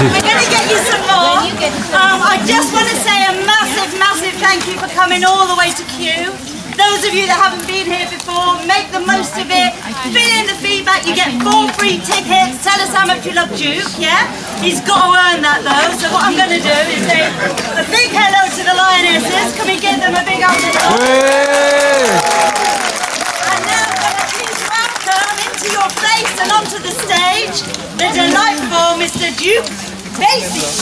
We're going to get you some more. I just want to say a massive, massive thank you for coming all the way to Kew. Those of you that haven't been here before, make the most of it. Fill in the feedback. You get 4 free tickets. Tell us how much you love Duke, yeah? He's got to earn that though. So what I'm going to do is say a big hello to the Lionesses. Can we give them a big applause? And now I'm going to please welcome into your place and onto the stage the delightful Mr. Duke Baysee.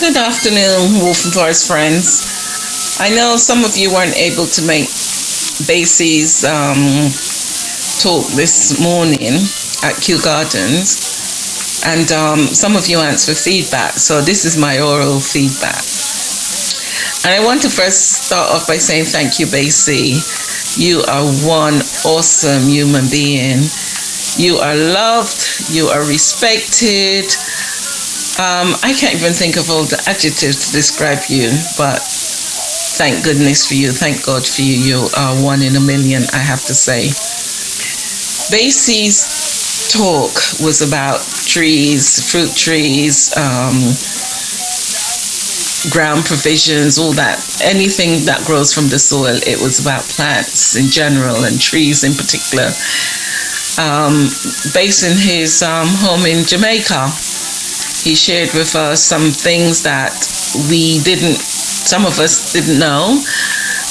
Good afternoon, Wolf and Forest friends. I know some of you weren't able to make Baysee's talk this morning at Kew Gardens, and some of you asked for feedback, so this is my oral feedback. And I want to first start off by saying thank you, Baysee. You are one awesome human being. You are loved, you are respected. I can't even think of all the adjectives to describe you, but thank goodness for you. Thank God for you. You are 1 in a million, I have to say. Baysee's talk was about trees, fruit trees, ground provisions, all that. Anything that grows from the soil. It was about plants in general and trees in particular. Based in his home in Jamaica, he shared with us some things that some of us didn't know.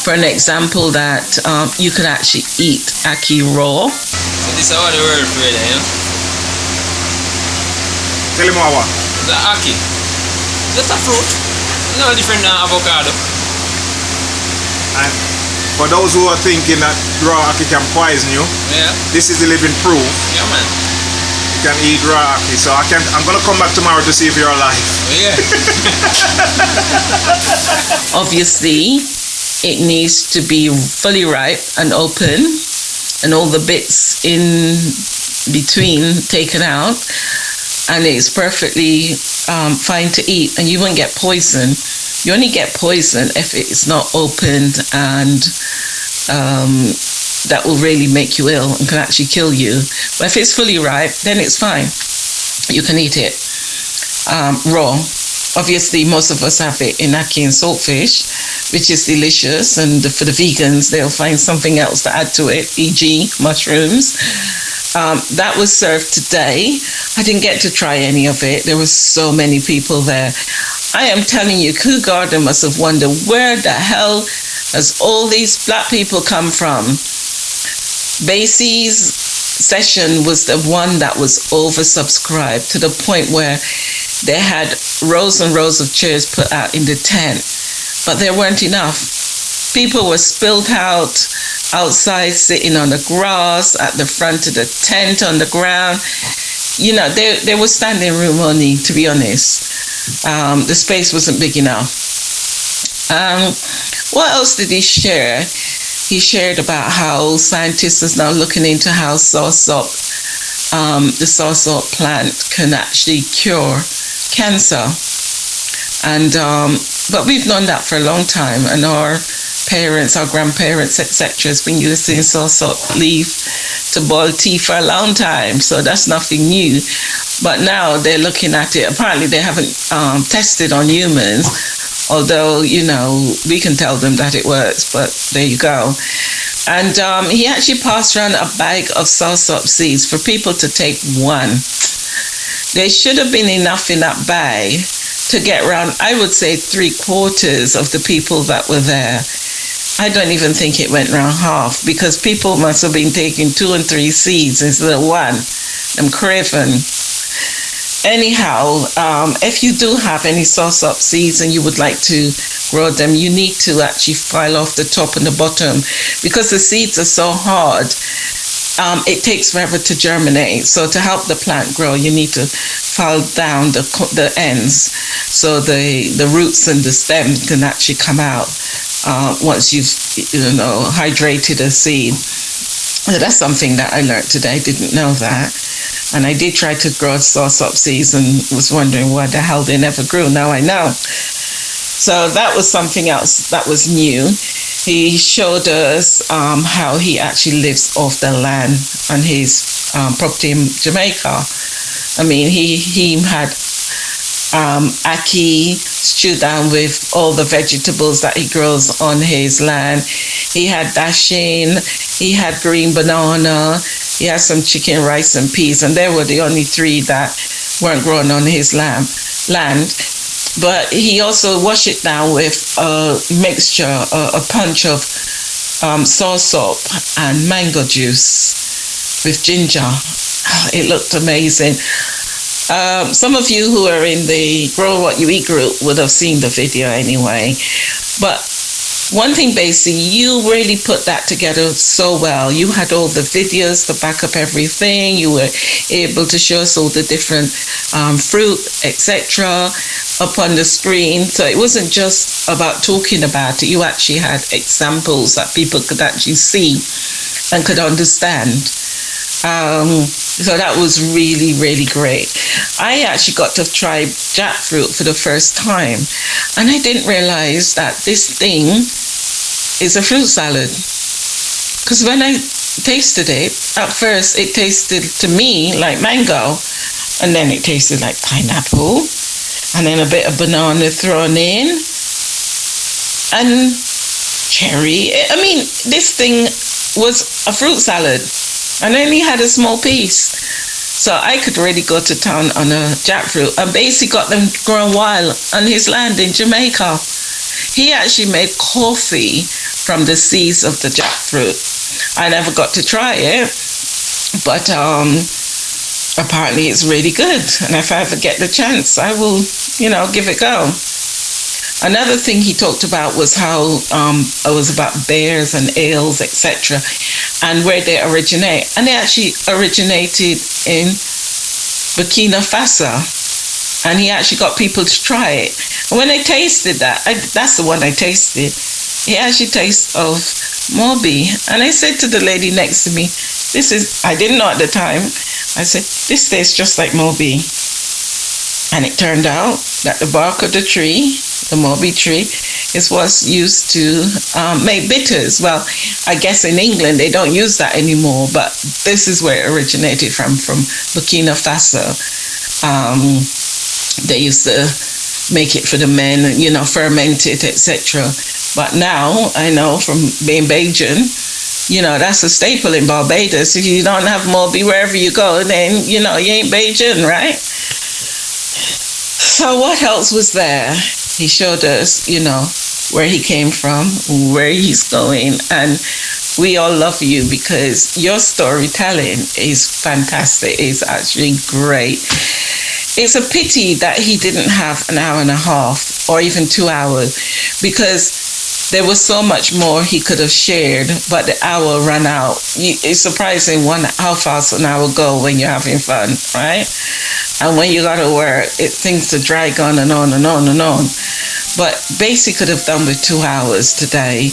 For an example, that you could actually eat ackee raw. So this is how the word for it, you know? Tell him what? The ackee. Just a fruit. No different than avocado. And for those who are thinking that raw ackee can poison you, yeah, this is the living proof. Yeah, man. You can eat raw ackee. So I'm gonna come back tomorrow to see if you're alive. Yeah. Obviously, it needs to be fully ripe and open, and all the bits in between taken out, and it's perfectly fine to eat, and you won't get poison. You only get poison if it's not opened, and that will really make you ill and can actually kill you. But if it's fully ripe, then it's fine. You can eat it raw. Obviously, most of us have it in ackee and saltfish, which is delicious, and for the vegans, they'll find something else to add to it, e.g. mushrooms. That was served today. I didn't get to try any of it. There were so many people there. I am telling you, Kew Garden must have wondered, where the hell has all these black people come from? Baysee's session was the one that was oversubscribed to the point where they had rows and rows of chairs put out in the tent, but there weren't enough. People were spilled out outside, sitting on the grass, at the front of the tent, on the ground. You know, there was standing room only, to be honest. The space wasn't big enough. What else did he share? He shared about how scientists are now looking into how sauce up the soursop plant can actually cure cancer. And but we've known that for a long time, and our parents, our grandparents, etc., has been using soursop leaf to boil tea for a long time, so that's nothing new. But now they're looking at it. Apparently they haven't tested on humans, although, you know, we can tell them that it works, but there you go. And he actually passed around a bag of soursop seeds for people to take one. There should have been enough in that bag to get around, I would say, 3/4 of the people that were there. I don't even think it went round half, because people must have been taking 2 and 3 seeds instead of one. I'm craving. Anyhow, if you do have any soursop seeds and you would like to grow them, you need to actually file off the top and the bottom, because the seeds are so hard. It takes forever to germinate. So to help the plant grow, you need to file down the ends, so the roots and the stem can actually come out once you've hydrated a seed. So that's something that I learned today. I didn't know that. And I did try to grow soursop seeds and was wondering why the hell they never grew. Now I know. So that was something else that was new. He showed us how he actually lives off the land on his property in Jamaica. I mean, he had ackee stewed down with all the vegetables that he grows on his land. He had dashing, he had green banana, he had some chicken, rice and peas, and they were the only 3 that weren't grown on his land. But he also washed it down with a mixture, a punch of soursop and mango juice with ginger. It looked amazing. Some of you who are in the Grow What You Eat group would have seen the video anyway. But one thing, Baysee, you really put that together so well. You had all the videos to back up everything. You were able to show us all the different fruit, etc. up on the screen. So it wasn't just about talking about it. You actually had examples that people could actually see and could understand. So that was really, really great. I actually got to try jackfruit for the first time, and I didn't realize that this thing is a fruit salad. Because when I tasted it, at first it tasted to me like mango, and then it tasted like pineapple, and then a bit of banana thrown in, and cherry. I mean, this thing was a fruit salad, and I only had a small piece. So I could really go to town on a jackfruit. And Baysee got them grown wild on his land in Jamaica. He actually made coffee from the seeds of the jackfruit. I never got to try it, but apparently it's really good. And if I ever get the chance, I will, give it a go. Another thing he talked about was how it was about bears and ales, etc., and where they originate. And they actually originated in Burkina Faso. And he actually got people to try it. And when I tasted that, that's the one I tasted. It actually tastes of Moby. And I said to the lady next to me, I didn't know at the time, I said, this tastes just like Moby. And it turned out that the bark of the tree, the Moby tree, is what's used to make bitters. Well, I guess in England they don't use that anymore, but this is where it originated from Burkina Faso. They used to make it for the men, ferment it, etc. But now I know from being Bajan, that's a staple in Barbados. If you don't have Moby wherever you go, then you ain't Bajan, right? So what else was there? He showed us, where he came from, where he's going, and we all love you because your storytelling is fantastic. It's actually great. It's a pity that he didn't have an hour and a half or even 2 hours, because there was so much more he could have shared, but the hour ran out. It's surprising how fast an hour go when you're having fun, right? And when you gotta work, things to drag on and on and on and on. but Baysee could have done with 2 hours today.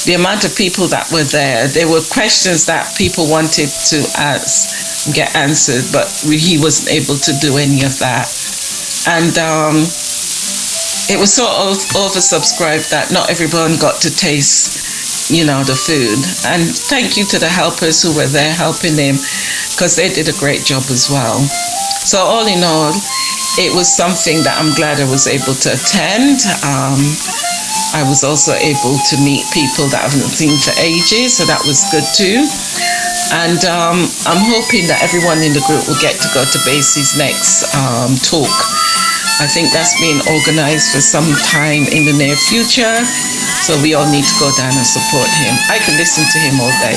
The amount of people that were there were questions that people wanted to get answered, but he wasn't able to do any of that. And it was sort of oversubscribed that not everyone got to taste, the food. And thank you to the helpers who were there helping him, because they did a great job as well. So all in all, it was something that I'm glad I was able to attend. I was also able to meet people that I haven't seen for ages, so that was good too. And I'm hoping that everyone in the group will get to go to Baysee's next talk. I think that's being organised for some time in the near future, so we all need to go down and support him. I could listen to him all day,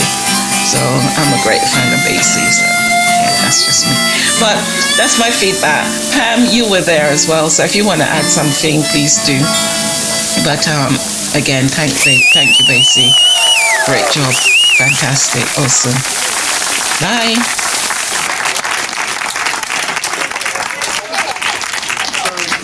so I'm a great fan of Baysee, so yeah, that's just me. But that's my feedback. Pam, you were there as well, so if you want to add something, please do. But again, thank you, Baysee. Great job. Fantastic. Awesome. Bye.